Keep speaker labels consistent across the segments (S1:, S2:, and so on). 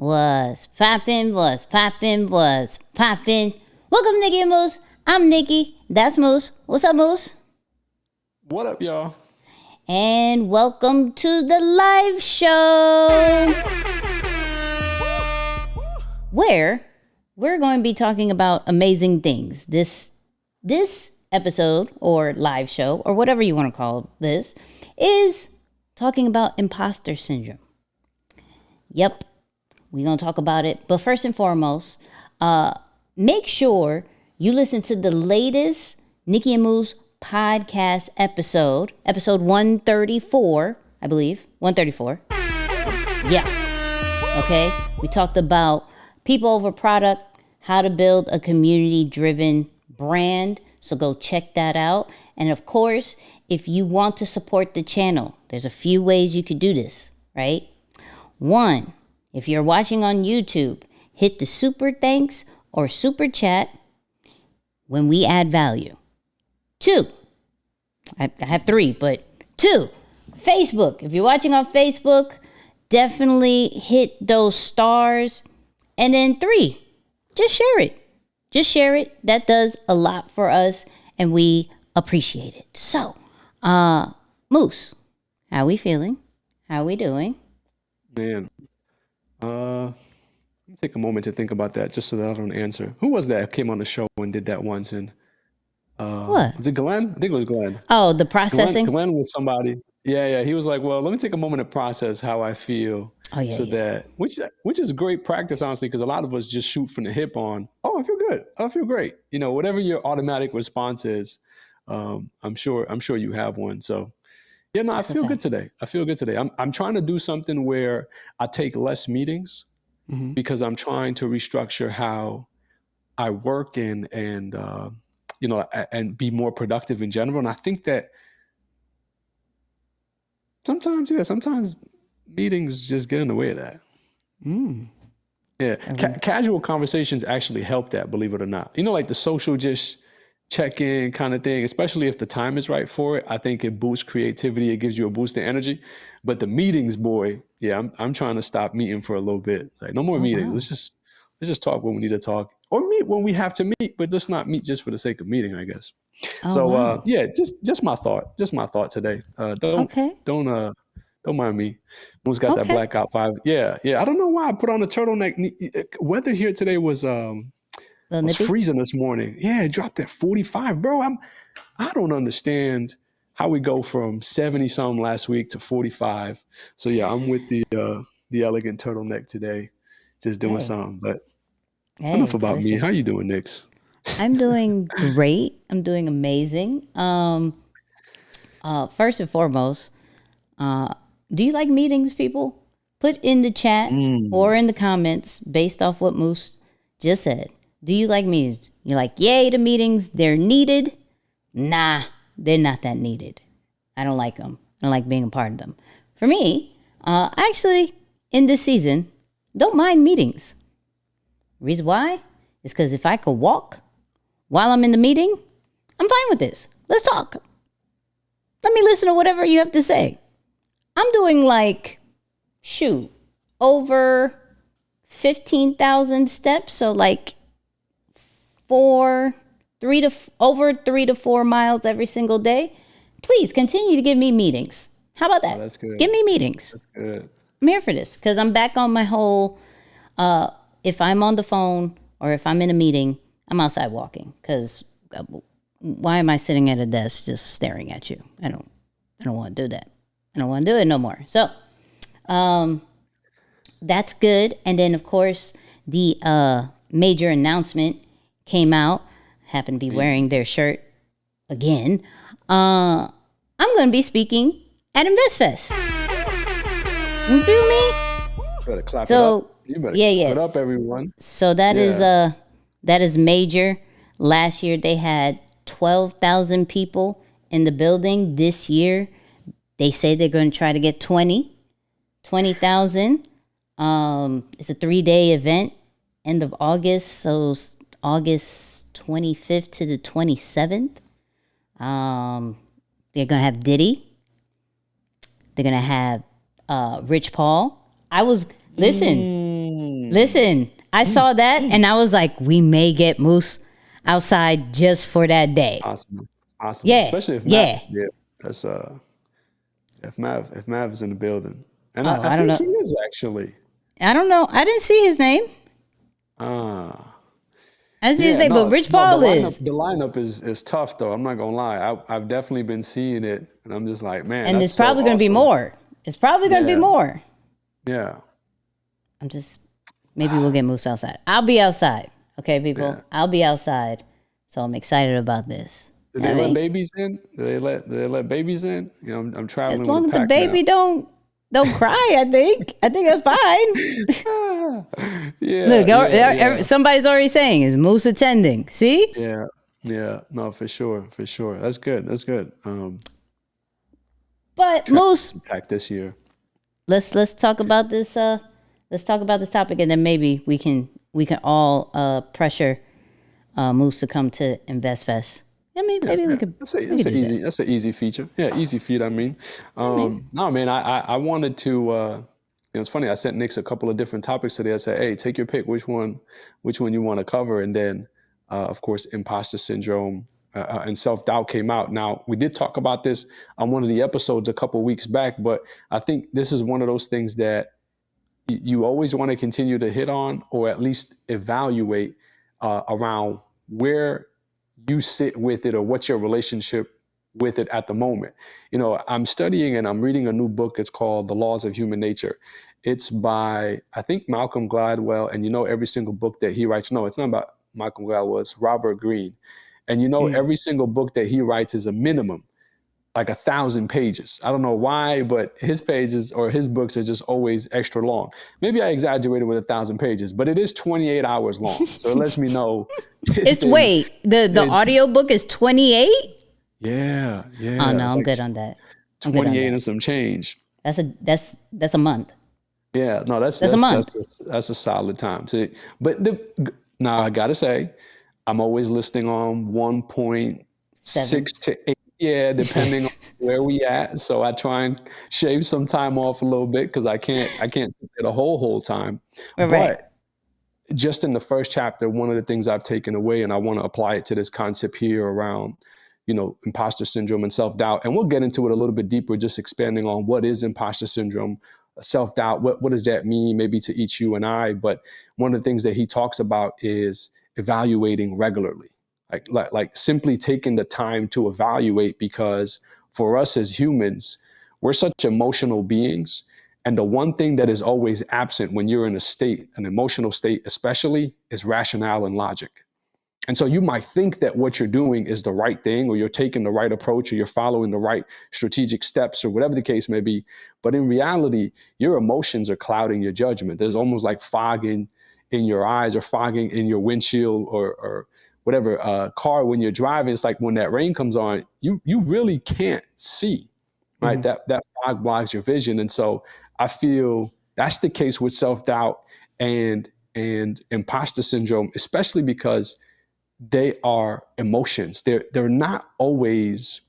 S1: Was poppin', was poppin', was poppin'. Welcome, Nicky and Moose. I'm Nicky. That's Moose. What's up, Moose?
S2: What up, y'all?
S1: And welcome to the live show, where we're going to be talking about amazing things. This episode or live show or whatever you want to call this is talking about imposter syndrome. Yep. We're going to talk about it. But first and foremost, make sure you listen to the latest Nicky and Moose podcast episode 134, I believe. 134. Yeah. Okay. We talked about people over product, how to build a community-driven brand. So go check that out. And of course, if you want to support the channel, there's a few ways you could do this, right? One, if you're watching on YouTube, hit the super thanks or super chat when we add value. Two, I have three, but two, Facebook. If you're watching on Facebook, definitely hit those stars. And then three, just share it. Just share it. That does a lot for us, and we appreciate it. So, Moose, how we feeling? How we doing?
S2: Man, let me take a moment to think about that just so that I don't answer. Who was that came on the show and did that once? And
S1: What?
S2: was it Glenn? I think it was Glenn.
S1: Oh, the processing?
S2: Glenn was somebody. Yeah. He was like, well, let me take a moment to process how I feel.
S1: Oh, yeah,
S2: that, which is great practice, honestly, because a lot of us just shoot from the hip on, oh, I feel good. I feel great. You know, whatever your automatic response is, I'm sure you have one. So yeah, no, I feel good today. I'm trying to do something where I take less meetings because I'm trying to restructure how I work and be more productive in general. And I think that sometimes meetings just get in the way of that. Yeah, casual conversations actually help that, believe it or not. You know, like the social just check-in kind of thing, especially if the time is right for it. I think it boosts creativity. It gives you a boost of energy. But the meetings, boy, yeah, I'm trying to stop meeting for a little bit. It's like, no more meetings. Wow. Let's just talk when we need to talk, or meet when we have to meet, but let's not meet just for the sake of meeting, I guess. Yeah, just my thought today. Don't mind me. Almost got that blackout vibe. Yeah. I don't know why I put on a turtleneck. Weather here today was freezing this morning. Yeah, it dropped at 45, bro. I don't understand how we go from 70 something last week to 45. So yeah, I'm with the elegant turtleneck today, just doing something. But enough about me. How you doing, Nix?
S1: I'm doing great. I'm doing amazing. First and foremost, do you like meetings, people? Put in the chat or in the comments based off what Moose just said. Do you like meetings? You're like, yay to meetings. They're needed. Nah, they're not that needed. I don't like them. I don't like being a part of them. For me, actually, in this season, don't mind meetings. Reason why is because if I could walk while I'm in the meeting, I'm fine with this. Let's talk. Let me listen to whatever you have to say. I'm doing over 15,000 steps. So over 3 to 4 miles every single day. Please continue to give me meetings. How about that?
S2: Oh, that's good.
S1: Give me meetings.
S2: That's good.
S1: I'm here for this because I'm back on my whole, if I'm on the phone or if I'm in a meeting, I'm outside walking because why am I sitting at a desk just staring at you? I don't want to do that. I don't want to do it no more. So that's good. And then, of course, the major announcement came out. Happened to be wearing their shirt again. I'm going to be speaking at InvestFest. You feel me?
S2: Better clap it up. You better clap it up, everyone.
S1: So that is major. Last year they had 12,000 people in the building. This year they say they're going to try to get 20,000. It's a 3-day event, end of August. So August 25th to the 27th. They're going to have Diddy. They're going to have Rich Paul. Listen, I saw that and I was like, we may get Moose outside just for that day.
S2: Awesome.
S1: Yeah.
S2: Especially if
S1: Yeah.
S2: that's if Mav is in the building. And
S1: Oh,
S2: I
S1: don't
S2: think
S1: know.
S2: he is actually.
S1: I don't know. I didn't see his name.
S2: Ah.
S1: I didn't see his name, but Rich Paul is.
S2: The lineup is tough though. I'm not gonna lie. I've definitely been seeing it, and I'm just like, man.
S1: And
S2: that's
S1: it's probably
S2: so
S1: going to be
S2: awesome.
S1: more. It's probably going to be more.
S2: Yeah.
S1: Maybe we'll get Moose outside. I'll be outside. Okay, people.
S2: Yeah.
S1: I'll be outside. So I'm excited about this.
S2: Do they let babies in? Do they let babies in? You know, I'm traveling
S1: As long
S2: with
S1: as
S2: a
S1: the
S2: pack
S1: baby don't cry, I think that's fine.
S2: now. Yeah.
S1: Look, somebody's already saying, is Moose attending? See?
S2: Yeah. Yeah. No, for sure. That's good.
S1: But Moose,
S2: Pack this year.
S1: let's talk about this. Let's talk about this topic, and then maybe we can all pressure Moose to come to Invest Fest. Maybe we could.
S2: That's an easy feature. Yeah, easy feat. I mean, no, man. I wanted to. It's funny. I sent Nick a couple of different topics today. I said, "Hey, take your pick. Which one you want to cover?" And then, of course, imposter syndrome and self-doubt came out. Now, we did talk about this on one of the episodes a couple of weeks back, but I think this is one of those things that you always want to continue to hit on, or at least evaluate around where you sit with it, or what's your relationship with it at the moment. You know, I'm studying and I'm reading a new book. It's called The Laws of Human Nature. It's by, I think, Malcolm Gladwell. And every single book that he writes, no, it's not about Malcolm Gladwell, it's Robert Greene. And every single book that he writes is a minimum, like 1,000 pages. I don't know why, but his pages or his books are just always extra long. Maybe I exaggerated with 1,000 pages, but it is 28 hours long. So it lets me know.
S1: The audio book is 28?
S2: Yeah.
S1: Oh no, I'm good on that.
S2: 28 and some change.
S1: That's a month.
S2: Yeah, no, that's
S1: a month.
S2: That's a solid time. So, now I gotta say, I'm always listening on 1.6 to 8. Yeah, depending on where we at. So I try and shave some time off a little bit because I can't sit there the whole time.
S1: Right.
S2: But just in the first chapter, one of the things I've taken away, and I want to apply it to this concept here around, imposter syndrome and self-doubt. And we'll get into it a little bit deeper, just expanding on what is imposter syndrome, self-doubt, what does that mean maybe to each you and I. But one of the things that he talks about is evaluating regularly. Like simply taking the time to evaluate, because for us as humans, we're such emotional beings. And the one thing that is always absent when you're in an emotional state especially, is rationale and logic. And so you might think that what you're doing is the right thing, or you're taking the right approach, or you're following the right strategic steps, or whatever the case may be. But in reality, your emotions are clouding your judgment. There's almost like fogging in your eyes, or fogging in your windshield, or whatever car when you're driving. It's like when that rain comes on, you really can't see, right? Mm-hmm. That fog blocks your vision. And so I feel that's the case with self-doubt and imposter syndrome, especially because they are emotions. They're not always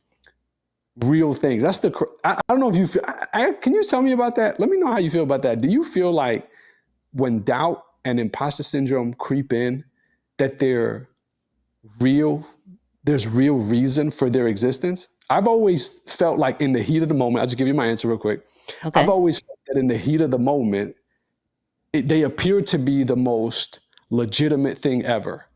S2: real things. I don't know if you feel, can you tell me about that? Let me know how you feel about that. Do you feel like when doubt and imposter syndrome creep in, that there's real reason for their existence? I've always felt like in the heat of the moment, I'll just give you my answer real quick. Okay. I've always felt that in the heat of the moment, they appear to be the most legitimate thing ever.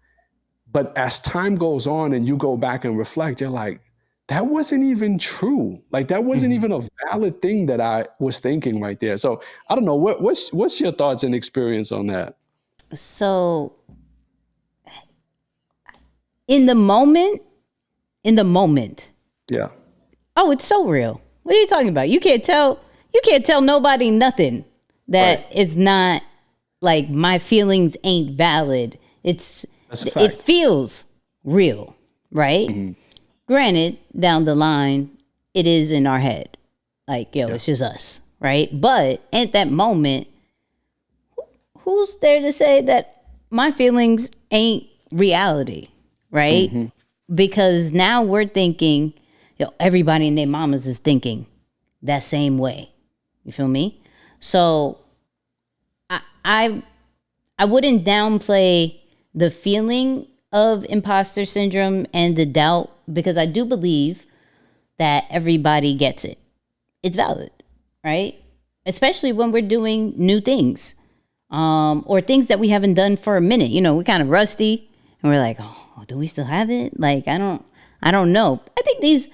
S2: But as time goes on and you go back and reflect, you're like, that wasn't even true. Like that wasn't even a valid thing that I was thinking right there. So I don't know, what's your thoughts and experience on that?
S1: So in the moment.
S2: Yeah.
S1: Oh, it's so real. What are you talking about? You can't tell nobody nothing that right. It's not like my feelings ain't valid. It feels real, right? Mm-hmm. Granted, down the line, it is in our head. Like, it's just us, right? But at that moment, who's there to say that my feelings ain't reality, right? Mm-hmm. Because now we're thinking, everybody and their mamas is thinking that same way. You feel me? So I I wouldn't downplay the feeling of imposter syndrome and the doubt, because I do believe that everybody gets it. It's valid, right? Especially when we're doing new things, or things that we haven't done for a minute. You know, we're kind of rusty and we're like, oh, do we still have it? Like, I don't know. I think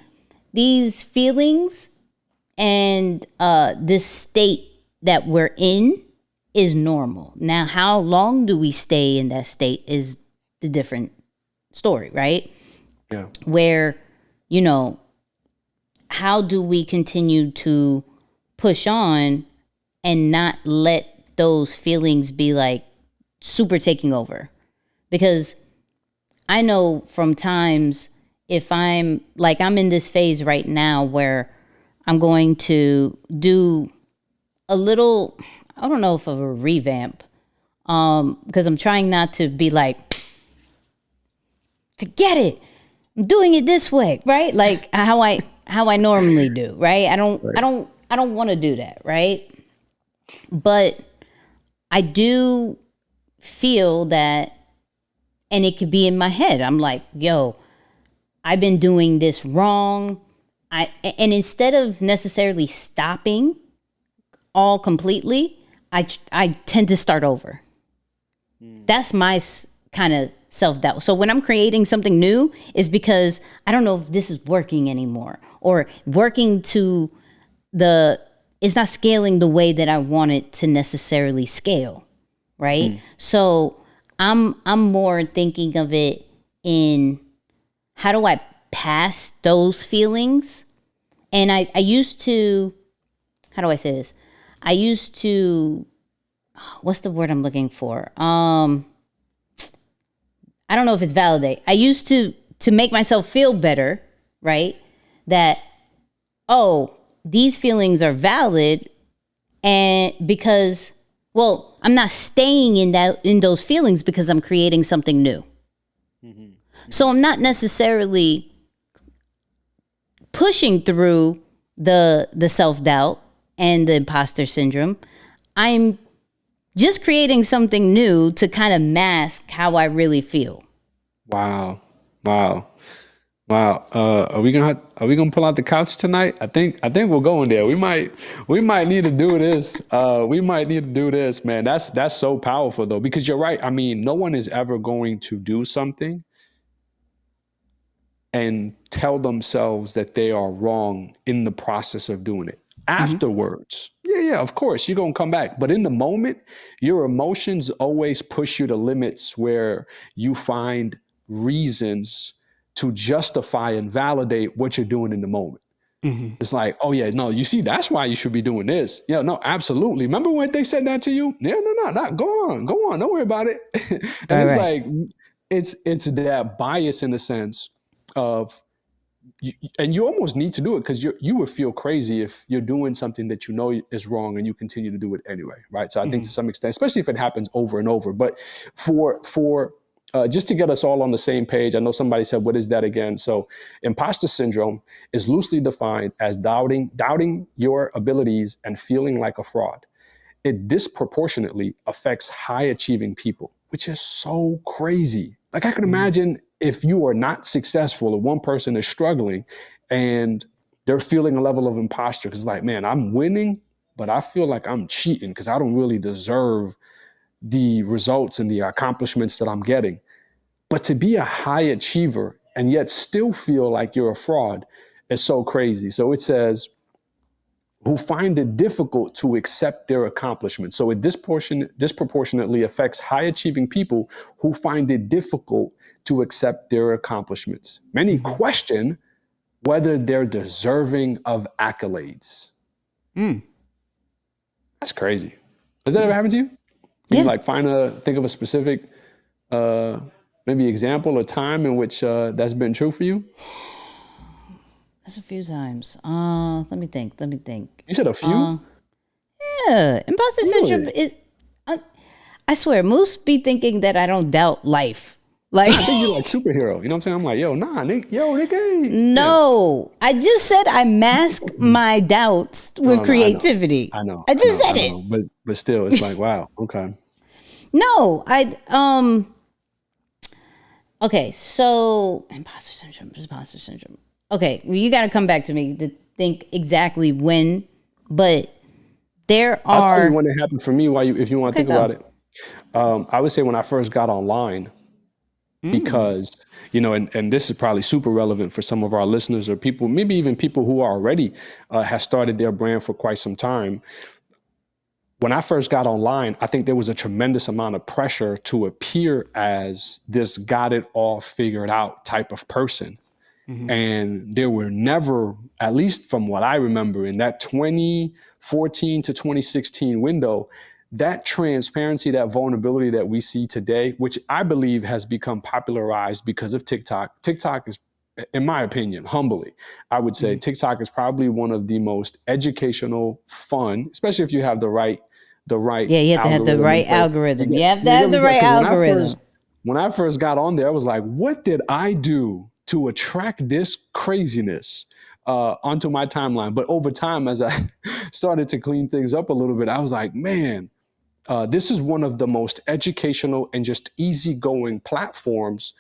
S1: these feelings and this state that we're in is normal. Now, how long do we stay in that state is the different story, right?
S2: Yeah.
S1: Where, you know, how do we continue to push on and not let those feelings be like super taking over? Because I know from times, if I'm in this phase right now where I'm going to do a little, I don't know if of a revamp, because I'm trying not to be like, forget it, I'm doing it this way, right? Like how I normally do, right? I don't want to do that, right? But I do feel that, and it could be in my head, I'm like, yo, I've been doing this wrong. And instead of necessarily stopping all completely, I tend to start over. That's my kind of self-doubt. So when I'm creating something new, is because I don't know if this is working anymore, or working to it's not scaling the way that I want it to necessarily scale, right? So I'm more thinking of it in, how do I pass those feelings? And I used to, how do I say this? I used to, what's the word I'm looking for? I don't know if it's validate. I used to make myself feel better, right? That, oh, these feelings are valid, and because, well, I'm not staying in those feelings because I'm creating something new. So I'm not necessarily pushing through the self-doubt and the imposter syndrome. I'm just creating something new to kind of mask how I really feel.
S2: Wow. Are we gonna pull out the couch tonight? I think we're going there. We might need to do this. Man. That's so powerful though, because you're right. I mean, no one is ever going to do something and tell themselves that they are wrong in the process of doing it. Afterwards, yeah, of course, you're going to come back. But in the moment, your emotions always push you to limits where you find reasons to justify and validate what you're doing in the moment. It's like, oh yeah, no, you see, that's why you should be doing this. Yeah, no, absolutely. Remember when they said that to you? Yeah, no, go on. Don't worry about it. And it's like, it's that bias in the sense of, and you almost need to do it because you would feel crazy if you're doing something that you know is wrong and you continue to do it anyway, right? So I think to some extent, especially if it happens over and over, but for just to get us all on the same page, I know somebody said, what is that again? So imposter syndrome is loosely defined as doubting your abilities and feeling like a fraud. It disproportionately affects high achieving people, which is so crazy. Like I could imagine if you are not successful, or one person is struggling and they're feeling a level of imposter because like, man, I'm winning, but I feel like I'm cheating because I don't really deserve the results and the accomplishments that I'm getting. But to be a high achiever and yet still feel like you're a fraud is so crazy. So it says, who find it difficult to accept their accomplishments. So it disproportionately affects high achieving people who find it difficult to accept their accomplishments. Many question whether they're deserving of accolades. That's crazy. Has that ever happened to you? Can you like think of a specific maybe example or time in which that's been true for you?
S1: That's a few times. Let me think.
S2: You said a few?
S1: Yeah. Imposter syndrome is, I swear, Moose be thinking that I don't doubt life. Like,
S2: I think you're like superhero. You know what I'm saying? I'm like, yo, nah, Nicky.
S1: No, I just said I mask my doubts with creativity.
S2: I know.
S1: I just said it.
S2: But still, it's like, wow, okay.
S1: No, okay, so imposter syndrome. Okay, well, you got to come back to me to think exactly when, but there
S2: I'll tell you
S1: are.
S2: when it happened for me. If you want to
S1: Okay,
S2: think about
S1: go.
S2: it, I would say when I first got online, because and this is probably super relevant for some of our listeners or people, maybe even people who are already have started their brand for quite some time. When I first got online, I think there was a tremendous amount of pressure to appear as this got it all figured out type of person. And there were never, at least from what I remember, in that 2014 to 2016 window, that transparency, that vulnerability that we see today, which I believe has become popularized because of TikTok. TikTok is, in my opinion, humbly, I would say TikTok is probably one of the most educational, fun, especially if you have the right
S1: Yeah, you have to have the
S2: algorithm in
S1: right
S2: place.
S1: algorithm. You
S2: You
S1: have to
S2: get
S1: have
S2: what
S1: the
S2: I'm saying?
S1: right
S2: 'Cause
S1: algorithm.
S2: when I first got on there, I was like, what did I do to attract this craziness onto my timeline? But over time, as I started to clean things up a little bit, I was like, man, this is one of the most educational and just easygoing platforms.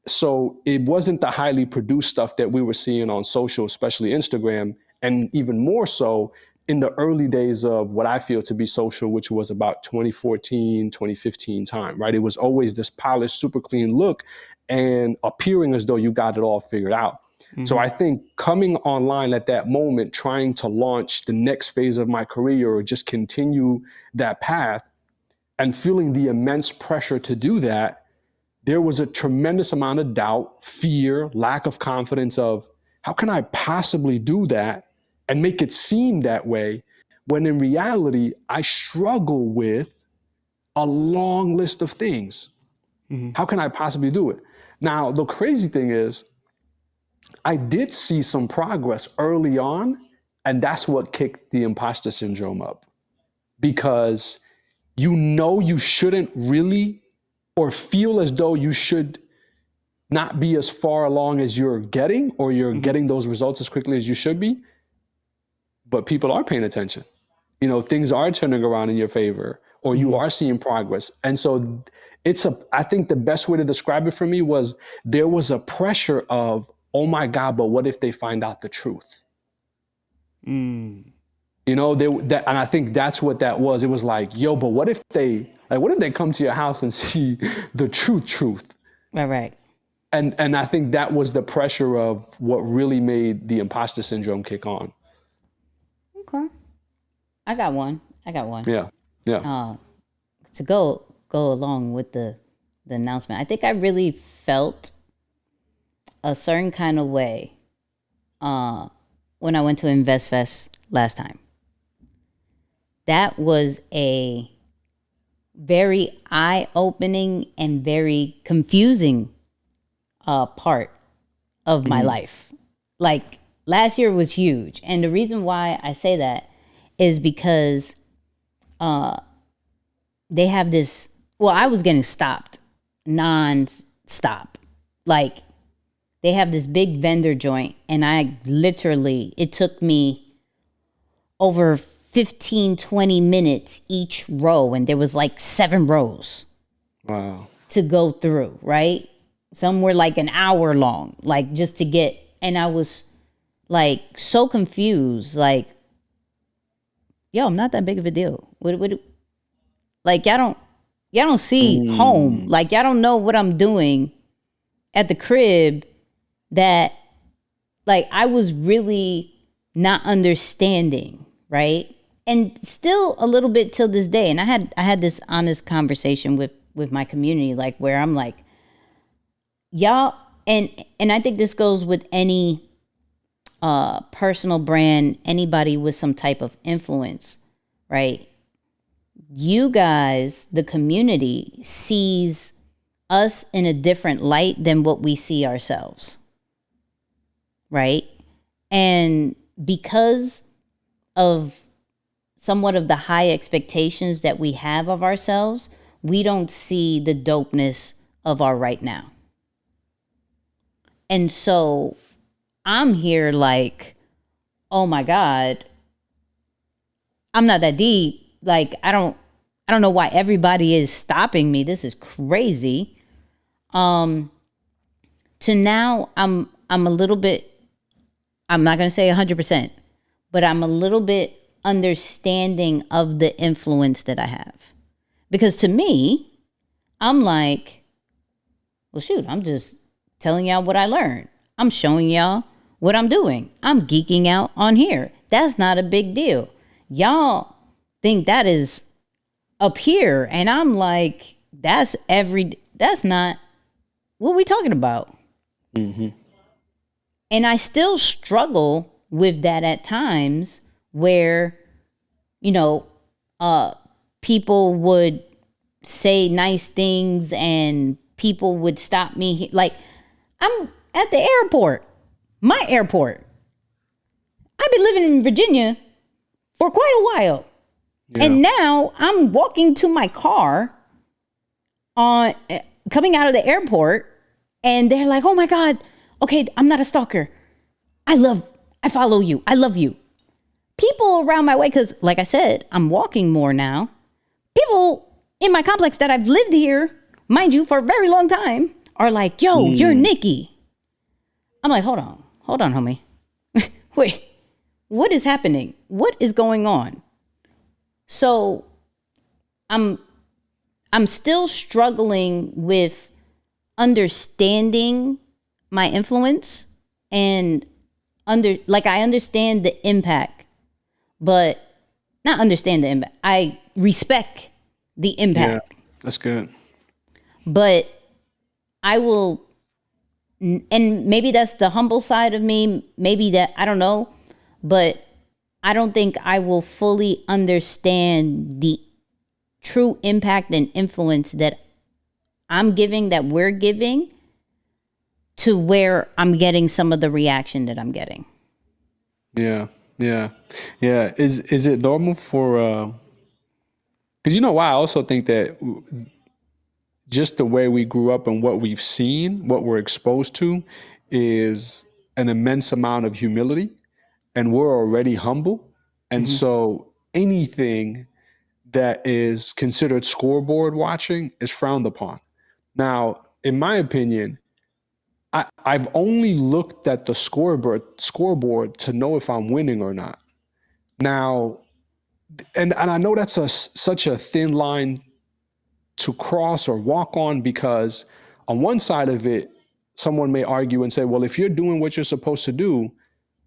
S2: So it wasn't the highly produced stuff that we were seeing on social, especially Instagram, and even more so in the early days of what I feel to be social, which was about 2014, 2015 time, right? It was always this polished, super clean look and appearing as though you got it all figured out. So I think coming online at that moment, trying to launch the next phase of my career or just continue that path and feeling the immense pressure to do that, there was a tremendous amount of doubt, fear, lack of confidence of how can I possibly do that and make it seem that way when in reality, I struggle with a long list of things. How can I possibly do it? Now, the crazy thing is, I did see some progress early on, and that's what kicked the imposter syndrome up because you shouldn't really or feel as though you should not be as far along as you're getting or you're getting those results as quickly as you should be, but people are paying attention. Things are turning around in your favor or you are seeing progress. And so I think the best way to describe it for me was there was a pressure of, oh my God, but what if they find out the truth? And I think that's what that was. It was like, yo, but what if they come to your house and see the truth?
S1: Right.
S2: And I think that was the pressure of what really made the imposter syndrome kick on.
S1: Okay. I got one.
S2: Yeah.
S1: To go along with the announcement. I think I really felt a certain kind of way when I went to InvestFest last time. That was a very eye-opening and very confusing part of my life. Like last year was huge. And the reason why I say that is because they have this, well, I was getting stopped non-stop. Like they have this big vendor joint and it took me over 15, 20 minutes each row. And there was like 7 rows to go through, right? Some were like an hour long, like just to get, and I was like so confused, like, yo, I'm not that big of a deal. Like y'all don't see home. Like y'all don't know what I'm doing at the crib that like I was really not understanding, right? And still a little bit till this day. And I had this honest conversation with my community, like where I'm like, y'all, and I think this goes with any personal brand, anybody with some type of influence, right? You guys, the community, sees us in a different light than what we see ourselves, right? And because of somewhat of the high expectations that we have of ourselves, we don't see the dopeness of our right now. And so I'm here like, oh my God, I'm not that deep. Like, I don't I don't know why everybody is stopping me. This is crazy. To now, I'm a little bit, I'm not going to say 100%, but I'm a little bit understanding of the influence that I have. Because to me, I'm like, well, shoot, I'm just telling y'all what I learned. I'm showing y'all what I'm doing. I'm geeking out on here. That's not a big deal. Y'all think that is up here. And I'm like, that's not what we talking about.
S2: Mm-hmm.
S1: And I still struggle with that at times where, people would say nice things and people would stop me. Like, I'm at the airport, my airport. I've been living in Virginia for quite a while. Yeah. And now I'm walking to my car coming out of the airport, and they're like, oh my God, okay, I'm not a stalker. I follow you. I love you. People around my way, because like I said, I'm walking more now. People in my complex that I've lived here, mind you, for a very long time, are like, yo, you're Nicky. I'm like, hold on, homie. Wait, what is happening? What is going on? So I'm still struggling with understanding my influence and I understand the impact, but not understand the impact. I respect the impact.
S2: Yeah, that's good.
S1: But I will, and maybe that's the humble side of me. Maybe that, I don't know, but I don't think I will fully understand the true impact and influence that I'm giving, that we're giving, to where I'm getting some of the reaction that I'm getting.
S2: Yeah. Is it normal for, because you know why I also think that just the way we grew up and what we've seen, what we're exposed to, is an immense amount of humility, and we're already humble. And so anything that is considered scoreboard watching is frowned upon. Now, in my opinion, I've only looked at the scoreboard to know if I'm winning or not. Now, and I know that's such a thin line to cross or walk on, because on one side of it, someone may argue and say, well, if you're doing what you're supposed to do,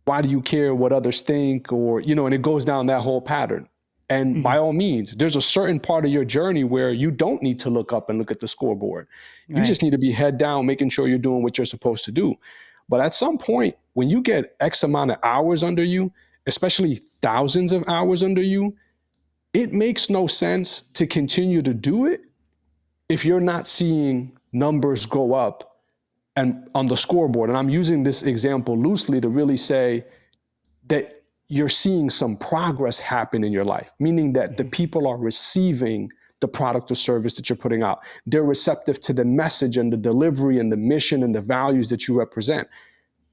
S2: why do you care what others think? Or, and it goes down that whole pattern. And by all means, there's a certain part of your journey where you don't need to look up and look at the scoreboard. You just need to be head down, making sure you're doing what you're supposed to do. But at some point, when you get X amount of hours under you, especially thousands of hours under you, it makes no sense to continue to do it if you're not seeing numbers go up and on the scoreboard. And I'm using this example loosely to really say that you're seeing some progress happen in your life, meaning that the people are receiving the product or service that you're putting out. They're receptive to the message and the delivery and the mission and the values that you represent.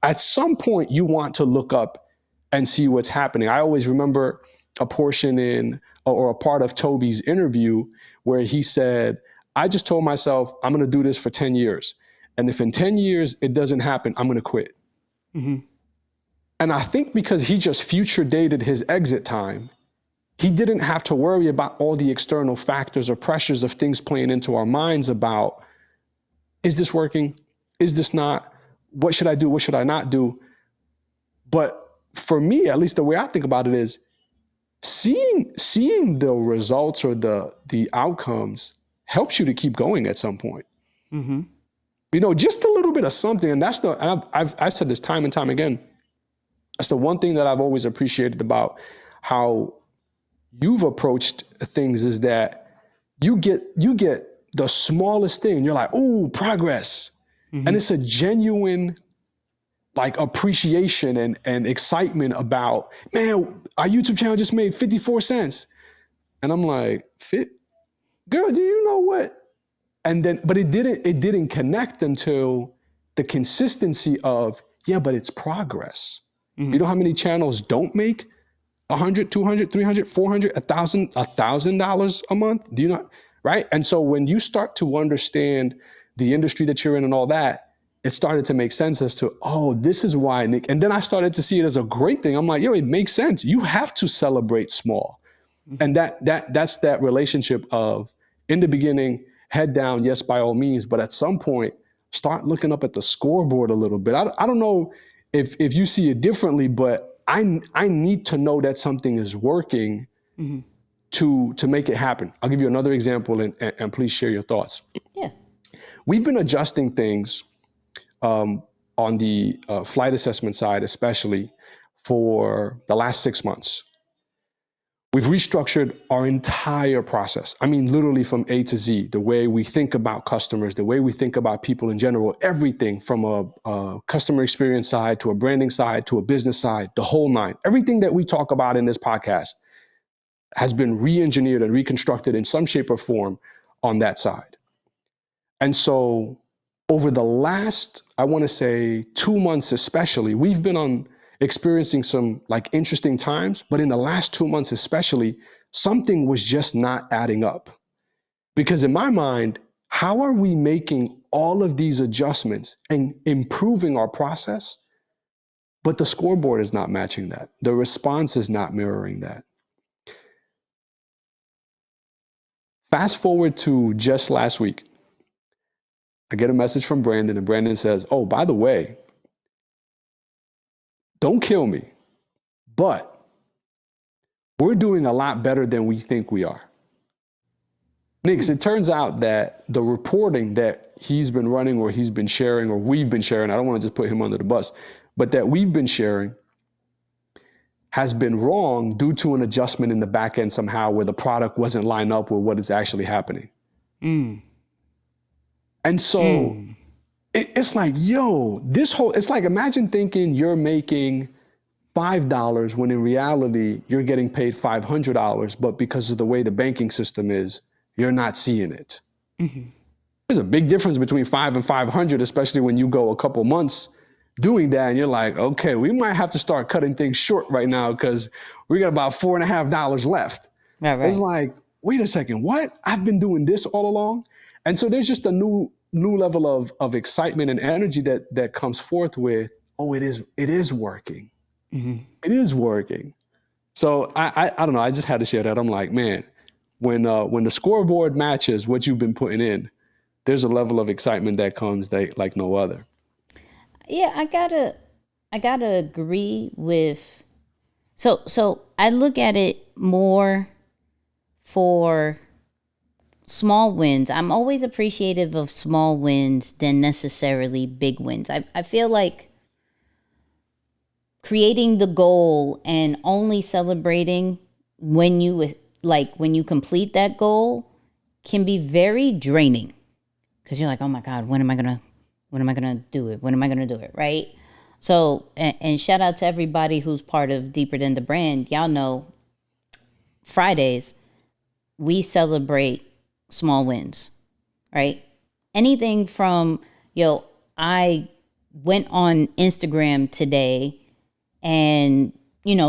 S2: At some point, you want to look up and see what's happening. I always remember a portion or a part of Toby's interview where he said, I just told myself, I'm going to do this for 10 years. And if in 10 years it doesn't happen, I'm going to quit. Mm-hmm. And I think because he just future dated his exit time, he didn't have to worry about all the external factors or pressures of things playing into our minds about, is this working? Is this not? What should I do? What should I not do? But for me, at least the way I think about it is seeing the results or the outcomes helps you to keep going at some point. Mm-hmm. Just a little bit of something. And I've said this time and time again. That's the one thing that I've always appreciated about how you've approached things, is that you get the smallest thing and you're like, oh, progress. Mm-hmm. And it's a genuine appreciation and excitement about, man, our YouTube channel just made 54 cents. And I'm like, girl, do you know what? And then, but it didn't connect until the consistency of, yeah, but it's progress. Mm-hmm. You know how many channels don't make $100, $200, $300, $400, $1,000 a month? Do you not? Right. And so when you start to understand the industry that you're in and all that, it started to make sense as to, oh, this is why Nick. And then I started to see it as a great thing. I'm like, yo, it makes sense. You have to celebrate small. And that's that relationship of, in the beginning, head down, yes, by all means. But at some point, start looking up at the scoreboard a little bit. I don't know if you see it differently, but I need to know that something is working to make it happen. I'll give you another example, and please share your thoughts.
S1: Yeah.
S2: We've been adjusting things on the flight assessment side, especially for the last 6 months. We've restructured our entire process. I mean, literally from A to Z, the way we think about customers, the way we think about people in general, everything from a customer experience side to a branding side to a business side, the whole nine. Everything that we talk about in this podcast has been re-engineered and reconstructed in some shape or form on that side. And so over the last, I want to say 2 months especially, we've been experiencing some like interesting times, but in the last 2 months especially, something was just not adding up. Because in my mind, how are we making all of these adjustments and improving our process, but the scoreboard is not matching that? The response is not mirroring that. Fast forward to just last week, I get a message from Brandon, and Brandon says, oh, by the way, don't kill me, but we're doing a lot better than we think we are. Nix, it turns out that the reporting that he's been running or he's been sharing or we've been sharing, I don't want to just put him under the bus, but that we've been sharing has been wrong due to an adjustment in the back end somehow where the product wasn't lined up with what is actually happening. And so it's like, yo, it's like, imagine thinking you're making $5 when in reality, you're getting paid $500, but because of the way the banking system is, you're not seeing it. There's a big difference between 5 and 500, especially when you go a couple months doing that and you're like, okay, we might have to start cutting things short right now because we got about $4.50 left. Right. It's like, wait a second, what? I've been doing this all along? And so there's just a new level of excitement and energy that comes forth with, oh, it is working. It is working. So I don't know, I just had to share that. I'm like, man, when the scoreboard matches what you've been putting in, there's a level of excitement that comes like no other.
S1: Yeah, I gotta agree with. So I look at it more for small wins. I'm always appreciative of small wins than necessarily big wins. I feel like creating the goal and only celebrating when you complete that goal can be very draining, because you're like, oh my God, when am I gonna do it? When am I gonna do it? Right? So, and shout out to everybody who's part of Deeper Than the Brand. Y'all know Fridays we celebrate small wins, right? Anything from, I went on Instagram today and,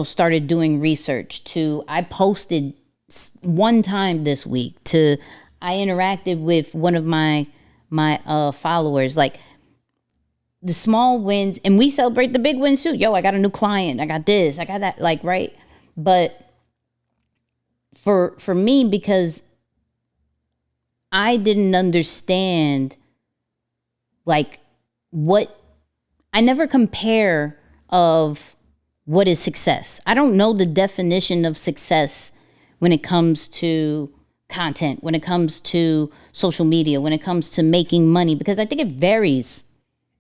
S1: started doing research, to I posted one time this week, to I interacted with one of my followers. Like, the small wins, and we celebrate the big wins too. I got a new client. I got this, I got that, like, right? But for me, because I didn't understand, like, I never compare of what is success. I don't know the definition of success when it comes to content, when it comes to social media, when it comes to making money, because I think it varies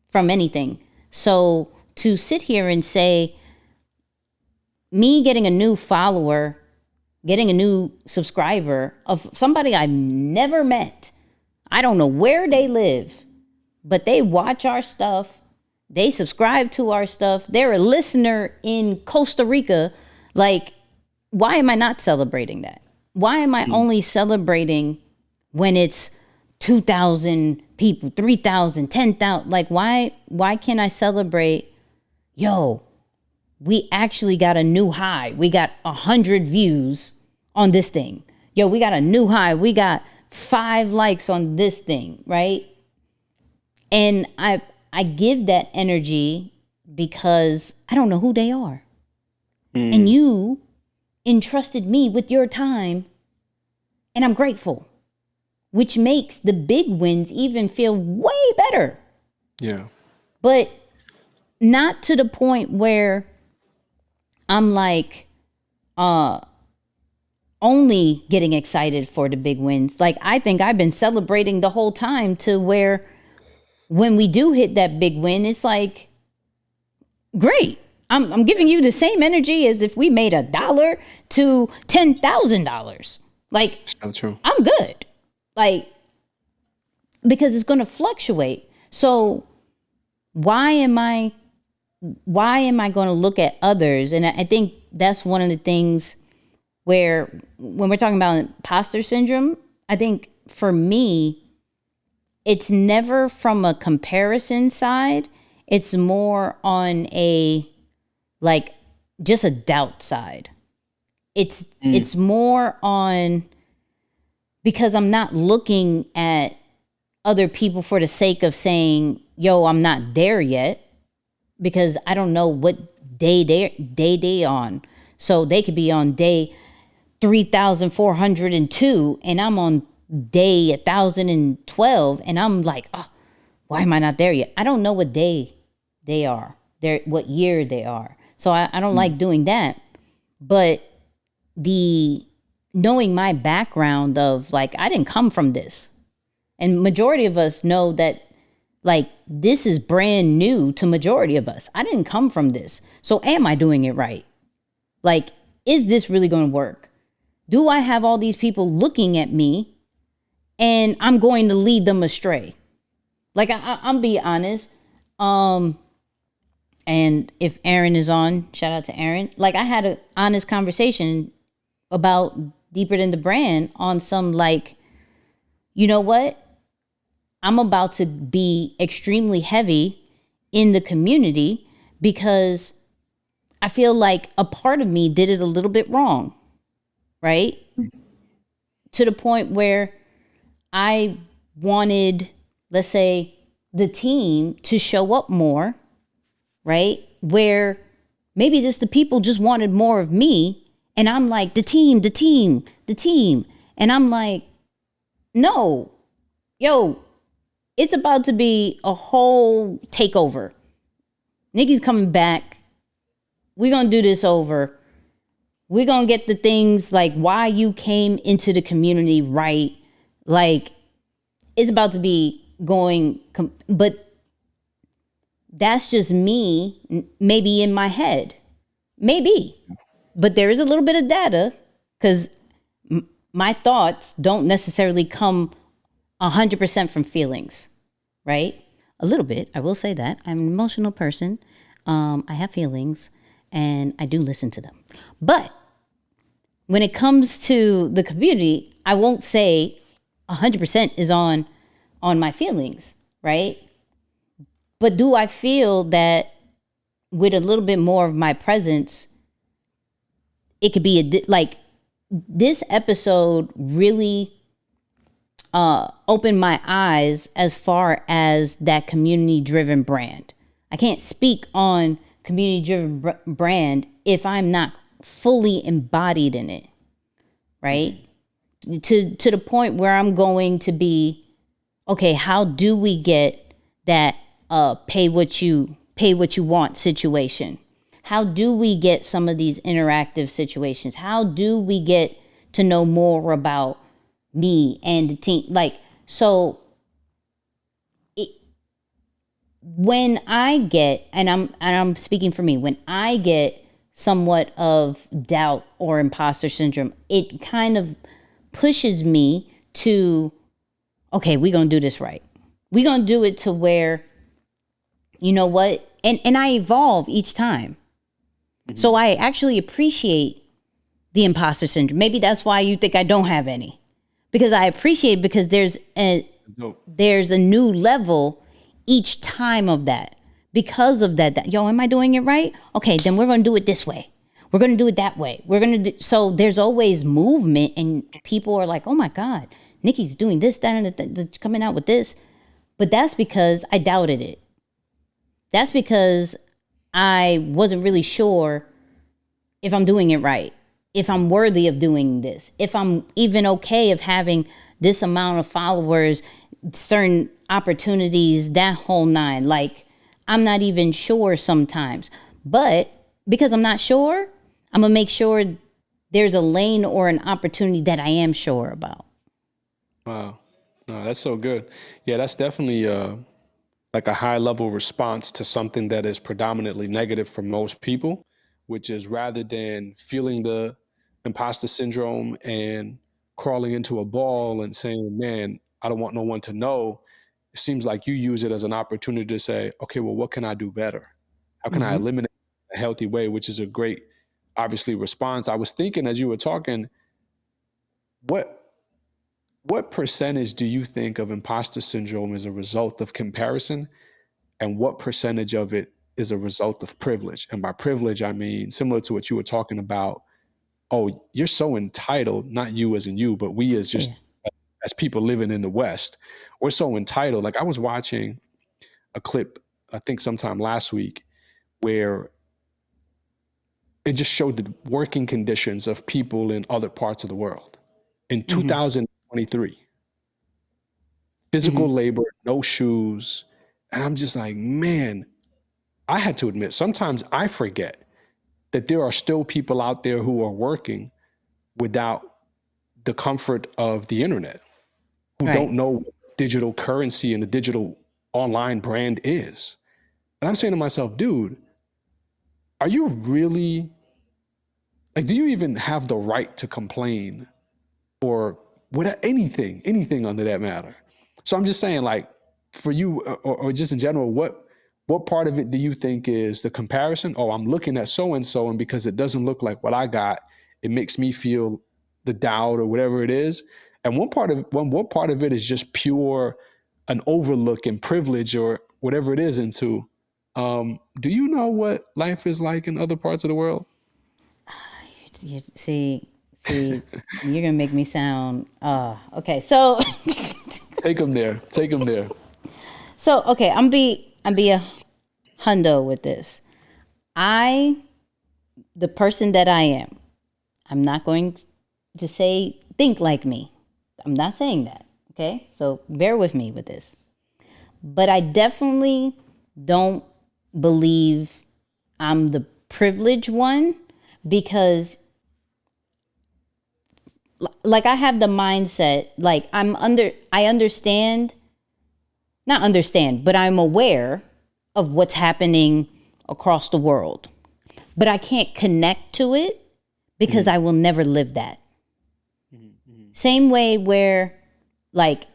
S1: from anything. So to sit here and say, me getting a new follower, getting a new subscriber of somebody I've never met, I don't know where they live, but they watch our stuff, they subscribe to our stuff, they're a listener in Costa Rica. Like, why am I not celebrating that? Why am I only celebrating when it's 2,000 people, 3,000, 10,000? Like, why can't I celebrate, we actually got a new high. We got 100 views on this thing. Yo, we got a new high. We got 5 likes on this thing, right? And I give that energy because I don't know who they are. And you entrusted me with your time, and I'm grateful, which makes the big wins even feel way better.
S2: Yeah.
S1: But not to the point where I'm like only getting excited for the big wins. Like, I think I've been celebrating the whole time to where when we do hit that big win, it's like, great. I'm giving you the same energy as if we made $1 to $10,000. Like,
S2: That's true.
S1: I'm good. Like, because it's going to fluctuate. So why am I going to look at others? And I think that's one of the things where when we're talking about imposter syndrome, I think for me, it's never from a comparison side. It's more on a, like, just a doubt side. It's more on, because I'm not looking at other people for the sake of saying, yo, I'm not there yet, because I don't know what day they on. So they could be on day 3,402 and I'm on day 1,012 and I'm like, oh, why am I not there yet? I don't know what day they are, what year they are. So I don't like doing that. But the knowing my background of, like, I didn't come from this. And majority of us know that, like, this is brand new to majority of us. I didn't come from this. So am I doing it right? Like, is this really going to work? Do I have all these people looking at me and I'm going to lead them astray? Like, I'm be honest. And if Aaron is on, shout out to Aaron. Like, I had an honest conversation about Deeper Than the Brand on some, like, you know what? I'm about to be extremely heavy in the community because I feel like a part of me did it a little bit wrong, right? To the point where I wanted, let's say, the team to show up more, right? Where maybe just the people just wanted more of me. And I'm like, the team. And I'm like, no, yo, it's about to be a whole takeover. Nicky's coming back. We're going to do this over. We're going to get the things like why you came into the community right. Like, it's about to be going, but that's just me, maybe in my head. Maybe. But there is a little bit of data because my thoughts don't necessarily come 100% from feelings, right? A little bit. I will say that. I'm an emotional person. I have feelings and I do listen to them. But when it comes to the community, I won't say 100% is on my feelings, right? But do I feel that with a little bit more of my presence, it could be like this episode really opened my eyes as far as that community driven brand. I can't speak on community driven brand if I'm not fully embodied in it, right? To the point where I'm going to be, okay, how do we get that pay what you want situation? How do we get some of these interactive situations? How do we get to know more about me and the team? Like, so when I get, and I'm speaking for me, when I get somewhat of doubt or imposter syndrome, it kind of pushes me to, okay, we're going to do this right. We're going to do it to where, you know what? And I evolve each time. So I actually appreciate the imposter syndrome. Maybe that's why you think I don't have any, because I appreciate it, because there's a new level each time of that, because of that. Yo, am I doing it right? Okay, then we're going to do it this way. We're going to do it that way. We're going to do, so there's always movement, and people are like, oh my God, Nicky's doing this, that, and coming out with this. But that's because I doubted it. That's because I wasn't really sure if I'm doing it right, if I'm worthy of doing this, if I'm even okay of having this amount of followers, certain opportunities, that whole nine. Like, I'm not even sure sometimes. But because I'm not sure, I'm going to make sure there's a lane or an opportunity that I am sure about.
S2: Wow. No, that's so good. Yeah, that's definitely like a high level response to something that is predominantly negative for most people, which is rather than feeling the imposter syndrome and crawling into a ball and saying, man, I don't want no one to know. It seems like you use it as an opportunity to say, okay, well, what can I do better? How can I eliminate a healthy way, which is a great, obviously, response. I was thinking as you were talking, what percentage do you think of imposter syndrome is a result of comparison, and what percentage of it is a result of privilege? And by privilege, I mean, similar to what you were talking about, oh, you're so entitled, not you as in you, but we as just as people living in the West, we're so entitled. Like, I was watching a clip, I think sometime last week, where it just showed the working conditions of people in other parts of the world. In 2023, physical labor, no shoes. And I'm just like, man, I had to admit, sometimes I forget that there are still people out there who are working without the comfort of the internet, who don't know what digital currency and the digital online brand is. And I'm saying to myself, dude, are you really, like, do you even have the right to complain or anything under that matter? So I'm just saying, like, for you or just in general, what part of it do you think is the comparison? Oh, I'm looking at so-and-so, and because it doesn't look like what I got, it makes me feel the doubt or whatever it is. And what part of it is just pure an overlook and privilege or whatever it is into, do you know what life is like in other parts of the world?
S1: See, you're gonna make me sound okay. So
S2: Take them there.
S1: So okay, I'm be a hundo with this. The person that I am, I'm not going to say think like me. I'm not saying that. Okay, so bear with me with this. But I definitely don't believe I'm the privileged one, because like I have the mindset, like I understand, not understand, but I'm aware of what's happening across the world. But I can't connect to it because I will never live that. Same way where, like,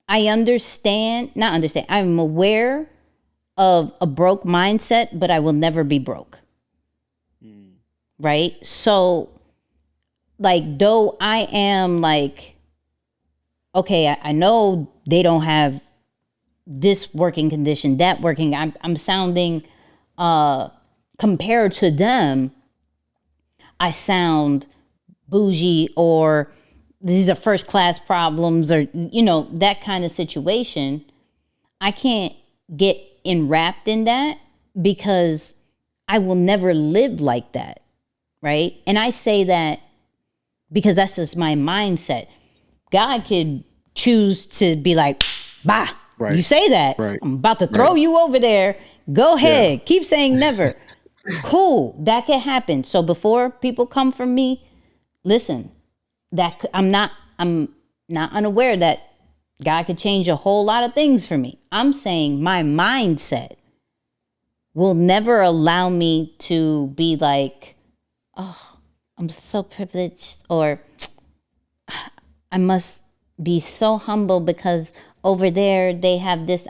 S1: I'm aware of a broke mindset, but I will never be broke. Right? So, like, though I am like, okay, I know they don't have this working condition, that working, I'm sounding, compared to them, I sound bougie, or these are first class problems, or, that kind of situation. I can't get enwrapped in that because I will never live like that. Right? And I say that because that's just my mindset. God could choose to be like, bah, you say that. I'm about to throw you over there. Go ahead. Keep saying never. Cool. That can happen. So before people come from me, listen, I'm not unaware that God could change a whole lot of things for me. I'm saying my mindset will never allow me to be like, oh, I'm so privileged, or I must be so humble because over there they have this,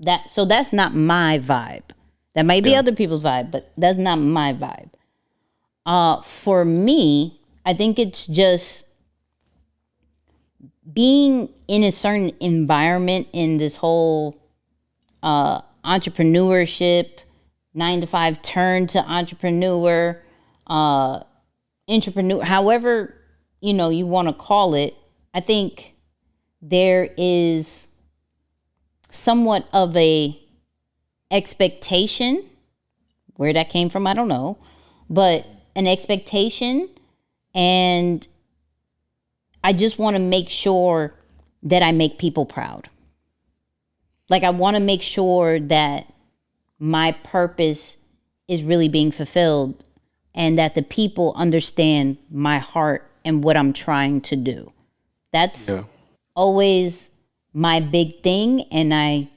S1: that. So that's not my vibe. That might be other people's vibe, but that's not my vibe. For me, I think it's just being in a certain environment in this whole entrepreneurship, 9 to 5 turn to entrepreneur, entrepreneur, however, you want to call it. I think there is somewhat of a expectation. Where that came from, I don't know, but an expectation, and I just want to make sure that I make people proud. Like, I want to make sure that my purpose is really being fulfilled and that the people understand my heart and what I'm trying to do. That's always my big thing. And I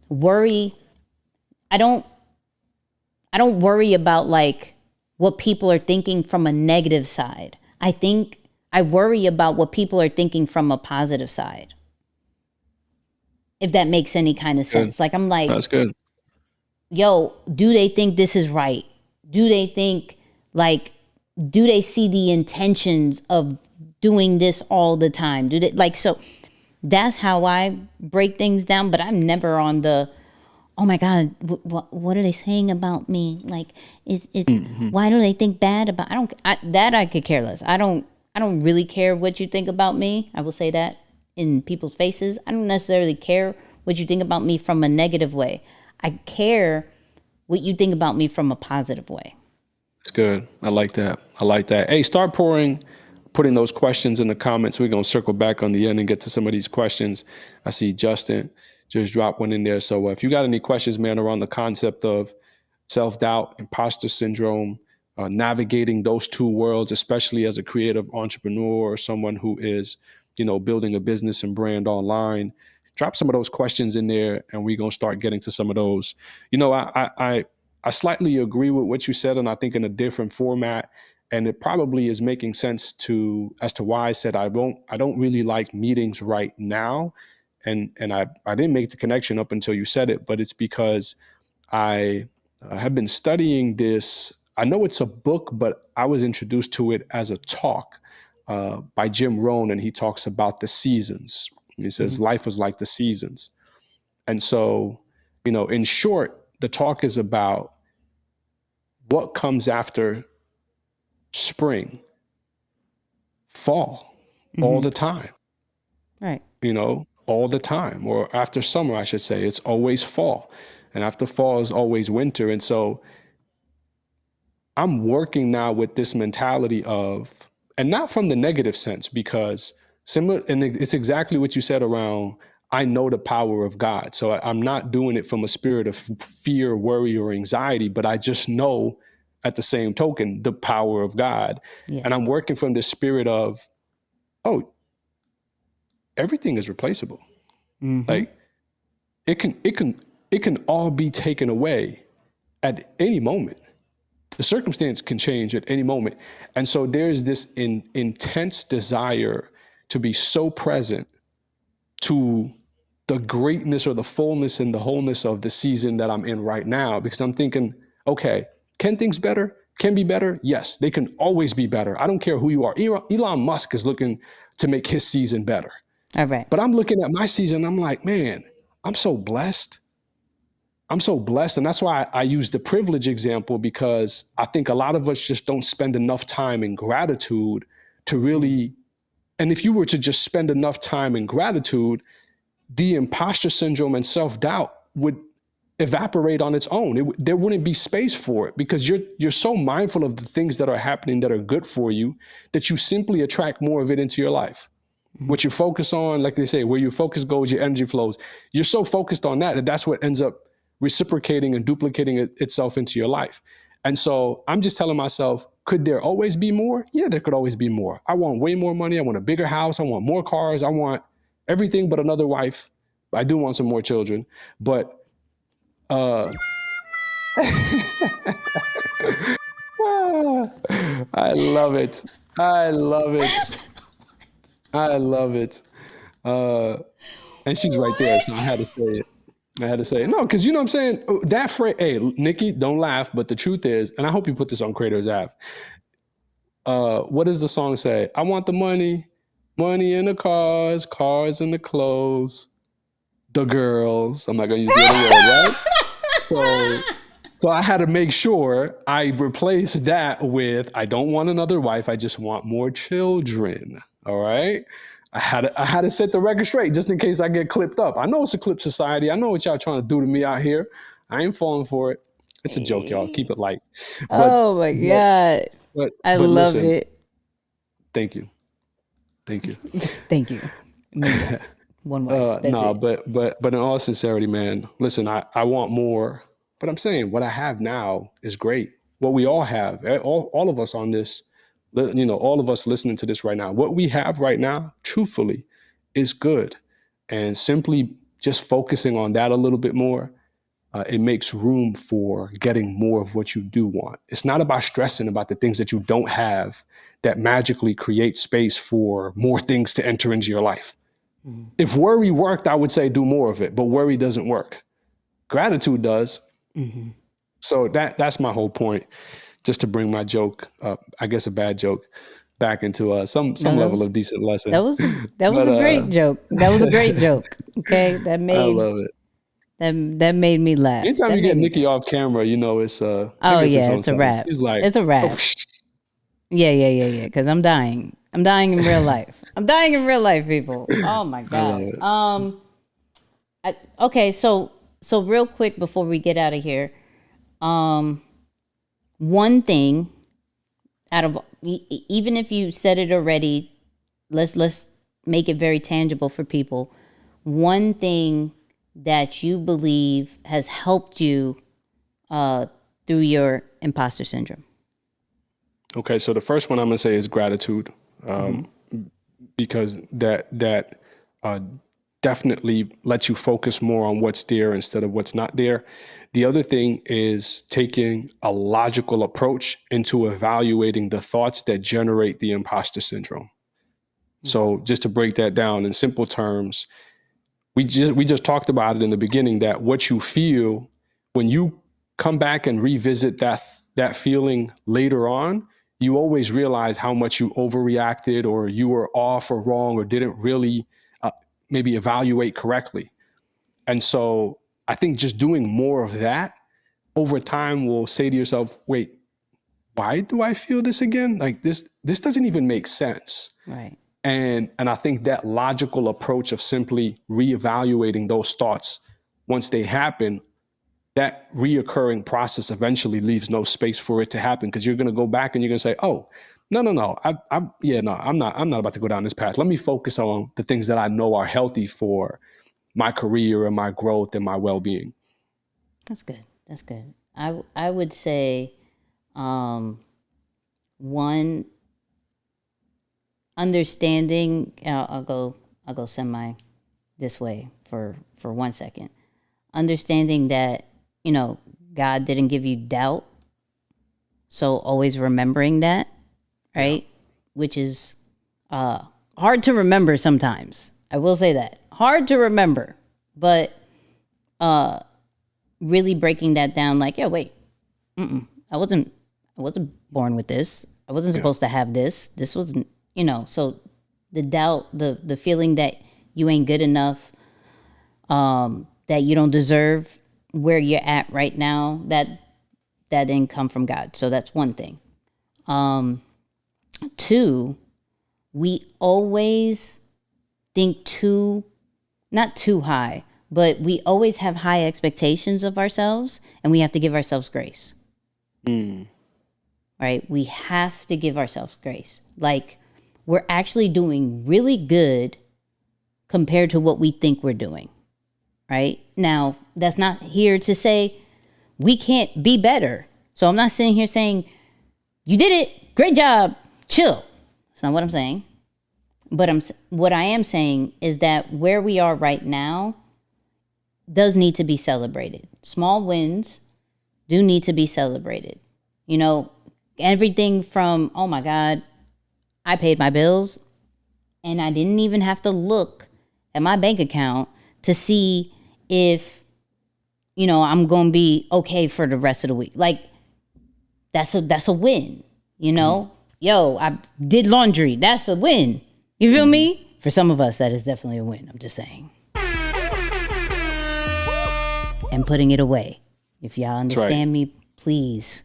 S1: worry. I don't worry about like what people are thinking from a negative side. I worry about what people are thinking from a positive side. If that makes any kind of sense.
S2: Good.
S1: Like, I'm like,
S2: That's good.
S1: Yo, do they think this is right? Do they think do they see the intentions of doing this all the time? Do they so that's how I break things down, but I'm never on the, oh my God, what are they saying about me? Like, why do they think bad about? I could care less. I don't really care what you think about me. I will say that in people's faces. I don't necessarily care what you think about me from a negative way. I care what you think about me from a positive way.
S2: That's good. I like that. Hey, start putting those questions in the comments. We're going to circle back on the end and get to some of these questions. I see Justin just dropped one in there. So if you got any questions, man, around the concept of self-doubt, imposter syndrome, navigating those two worlds, especially as a creative entrepreneur or someone who is, building a business and brand online, drop some of those questions in there and we're going to start getting to some of those. I slightly agree with what you said, and I think in a different format. And it probably is making sense as to why I said I don't really like meetings right now. And I didn't make the connection up until you said it, but it's because I have been studying this. I know it's a book, but I was introduced to it as a talk by Jim Rohn, and he talks about the seasons. He says life was like the seasons. And so, in short, the talk is about what comes after spring, fall, all the time.
S1: Right.
S2: All the time, or after summer, I should say, it's always fall. And after fall is always winter. And so I'm working now with this mentality of, and not from the negative sense, because similar, and it's exactly what you said around, I know the power of God. So I'm not doing it from a spirit of fear, worry, or anxiety, but I just know at the same token, the power of God. Yeah. And I'm working from this spirit of, everything is replaceable. Like it can all be taken away at any moment. The circumstance can change at any moment. And so there's this intense desire to be so present to the greatness or the fullness and the wholeness of the season that I'm in right now, because I'm thinking, okay, can things be better? Yes, they can always be better. I don't care who you are. Elon Musk is looking to make his season better.
S1: All right.
S2: But I'm looking at my season, I'm like, man, I'm so blessed. And that's why I use the privilege example, because I think a lot of us just don't spend enough time in gratitude to really, and if you were to just spend enough time in gratitude, the imposter syndrome and self-doubt would evaporate on its own. There wouldn't be space for it, because you're so mindful of the things that are happening that are good for you that you simply attract more of it into your life. What you focus on, like they say, where your focus goes, your energy flows. You're so focused on that that's what ends up reciprocating and duplicating itself into your life. And so I'm just telling myself, could there always be more? Yeah, there could always be more. I want way more money. I want a bigger house. I want more cars. I want everything but another wife. I do want some more children, but I love it. And she's right there, so I had to say it. No, because you know what I'm saying? That phrase, hey, Nicky, don't laugh, but the truth is, and I hope you put this on Creators app. What does the song say? I want the money in the cars in the clothes, the girls. I'm not going to use the other word, right? So I had to make sure I replaced that with, I don't want another wife. I just want more children. All right. I had to set the record straight just in case I get clipped up. I know it's a clip society. I know what y'all trying to do to me out here. I ain't falling for it. It's a joke, y'all. Keep it light.
S1: Oh my God. I love
S2: listen,
S1: it.
S2: Thank you.
S1: Thank you. One wife. That's
S2: no,
S1: it.
S2: but in all sincerity, man, listen, I want more, but I'm saying what I have now is great. What we all have, all of us on this, all of us listening to this right now, what we have right now, truthfully, is good. And simply just focusing on that a little bit more, it makes room for getting more of what you do want. It's not about stressing about the things that you don't have that magically create space for more things to enter into your life. Mm-hmm. If worry worked, I would say do more of it, but worry doesn't work. Gratitude does. Mm-hmm. So that's my whole point. Just to bring my joke, I guess a bad joke, back into some level of decent lesson.
S1: That was a great joke. That was a great joke. Okay, I love it. That made me laugh.
S2: Anytime you get Nicky off camera, it's
S1: it's a wrap.
S2: He's like,
S1: it's a wrap. Yeah. Because I'm dying. I'm dying in real life. I'm dying in real life, people. Oh my God. Okay, so real quick before we get out of here, one thing out of, even if you said it already, let's make it very tangible for people. One thing that you believe has helped you through your imposter syndrome.
S2: Okay, so the first one I'm going to say is gratitude, because that definitely lets you focus more on what's there instead of what's not there. The other thing is taking a logical approach into evaluating the thoughts that generate the imposter syndrome. Mm-hmm. So just to break that down in simple terms, we just talked about it in the beginning, that what you feel when you come back and revisit that feeling later on, you always realize how much you overreacted, or you were off or wrong, or didn't really maybe evaluate correctly. And so I think just doing more of that over time will say to yourself, wait, why do I feel this again? Like this doesn't even make sense.
S1: Right.
S2: And I think that logical approach of simply reevaluating those thoughts once they happen, that reoccurring process eventually leaves no space for it to happen, because you're going to go back and you're going to say, oh, no, I'm not about to go down this path. Let me focus on the things that I know are healthy for my career and my growth and my well-being.
S1: That's good. I would say, one, understanding. I'll go semi this way for 1 second. Understanding that God didn't give you doubt, so always remembering that, right? Yeah. Which is hard to remember sometimes. I will say that hard to remember, but really breaking that down. Like, yeah, wait, I wasn't born with this. I wasn't supposed to have this. This wasn't. So the doubt, the feeling that you ain't good enough, that you don't deserve where you're at right now, that didn't come from God. So that's one thing. Two, we always think not too high, but we always have high expectations of ourselves, and we have to give ourselves grace. Right? We have to give ourselves grace. Like, we're actually doing really good compared to what we think we're doing, right? Now, that's not here to say we can't be better. So I'm not sitting here saying, you did it, great job, chill. That's not what I'm saying. But what I am saying is that where we are right now does need to be celebrated. Small wins do need to be celebrated. Everything from, oh my God, I paid my bills and I didn't even have to look at my bank account to see if, I'm going to be okay for the rest of the week. Like, that's a win, Yo, I did laundry. That's a win. You feel me? For some of us, that is definitely a win. I'm just saying. And putting it away. If y'all understand me, please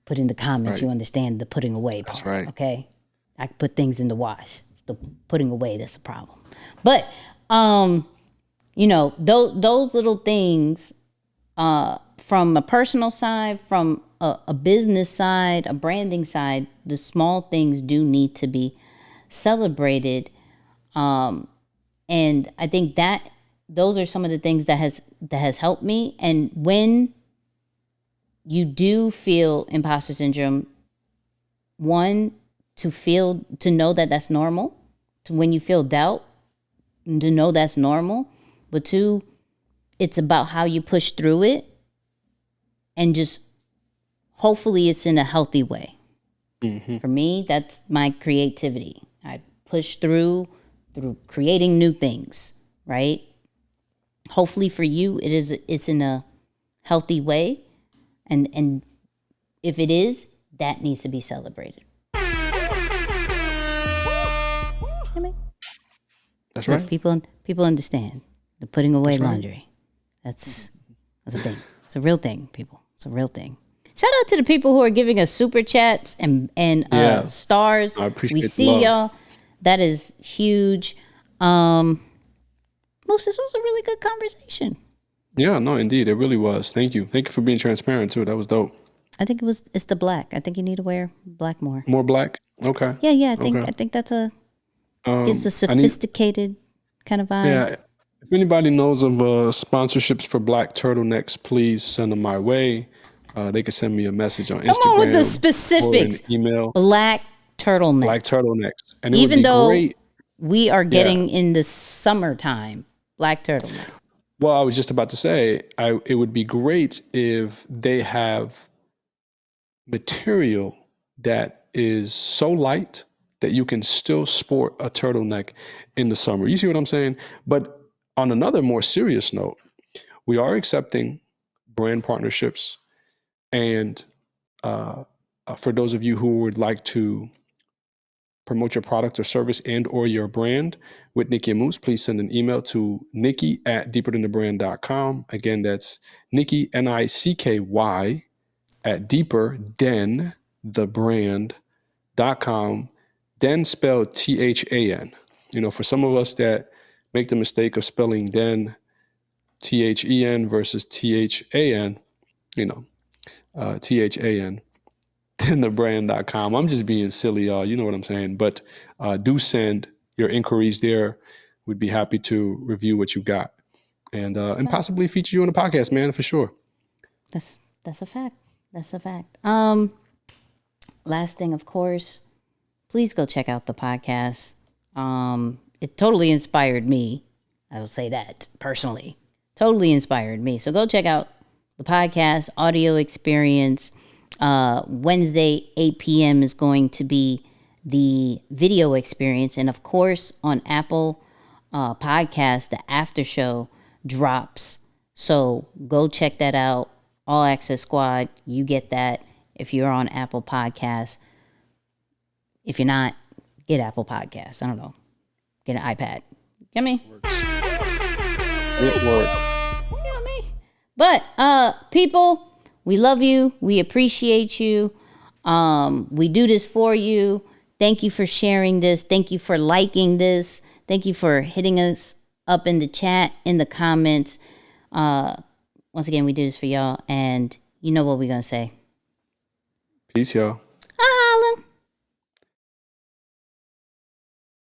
S1: put in the comments.
S2: Right.
S1: You understand the putting away part.
S2: That's right.
S1: Okay. I put things in the wash. It's the putting away that's the problem. But, you know, those little things, from a personal side, from a business side, a branding side, the small things do need to be celebrated. And I think that those are some of the things that has helped me. And when you do feel imposter syndrome, one, to know that that's normal, when you feel doubt, to know that's normal, but two, it's about how you push through it, and just hopefully it's in a healthy way. Mm-hmm. For me, that's my creativity. I push through creating new things, right? Hopefully for you, it's in a healthy way, and if it is, that needs to be celebrated. I mean,
S2: that's right.
S1: People understand the putting away laundry. That's a thing. It's a real thing, people. It's a real thing. Shout out to the people who are giving us super chats and stars.
S2: I appreciate
S1: we see
S2: love.
S1: y'all. That is huge. Moose, this was a really good conversation.
S2: Yeah, no, indeed, it really was. Thank you for being transparent too. That was dope.
S1: I think it's the black. I think you need to wear black more.
S2: More black. Okay.
S1: Yeah. I think that's gives a sophisticated kind of vibe.
S2: Yeah. If anybody knows of sponsorships for black turtlenecks, please send them my way. They can send me a message on Instagram.
S1: Come on with the specifics.
S2: Or an email.
S1: Black turtleneck.
S2: Black turtlenecks. And
S1: even though
S2: great.
S1: We are getting in the summertime, black turtleneck.
S2: Well, I was just about to say, it would be great if they have material that is so light that you can still sport a turtleneck in the summer. You see what I'm saying? But on another more serious note, we are accepting brand partnerships. And for those of you who would like to promote your product or service and or your brand with Nicky and Moose, please send an email to Nicky@deeperthanthebrand.com. Again, that's Nicky, Nicky, at deeperthanthebrand.com. Den spelled THAN. You know, for some of us that make the mistake of spelling den THEN versus THAN, you know, THAN, thenthebrand.com. I'm just being silly, y'all. You know what I'm saying? But do send your inquiries there. We'd be happy to review what you got and possibly feature you on the podcast, man, for sure.
S1: That's a fact. That's a fact. Last thing, of course, please go check out the podcast. It totally inspired me. I will say that personally. Totally inspired me. So go check out the podcast, audio experience. Wednesday, 8 p.m. is going to be the video experience. And of course, on Apple Podcast, the after show drops. So go check that out. All Access Squad, you get that if you're on Apple Podcasts. If you're not, get Apple Podcasts. I don't know. Get an iPad. Get me?
S2: It works.
S1: Get me? But people, we love you. We appreciate you. We do this for you. Thank you for sharing this. Thank you for liking this. Thank you for hitting us up in the chat, in the comments. Once again, we do this for y'all. And you know what we're going to say.
S2: Peace, y'all.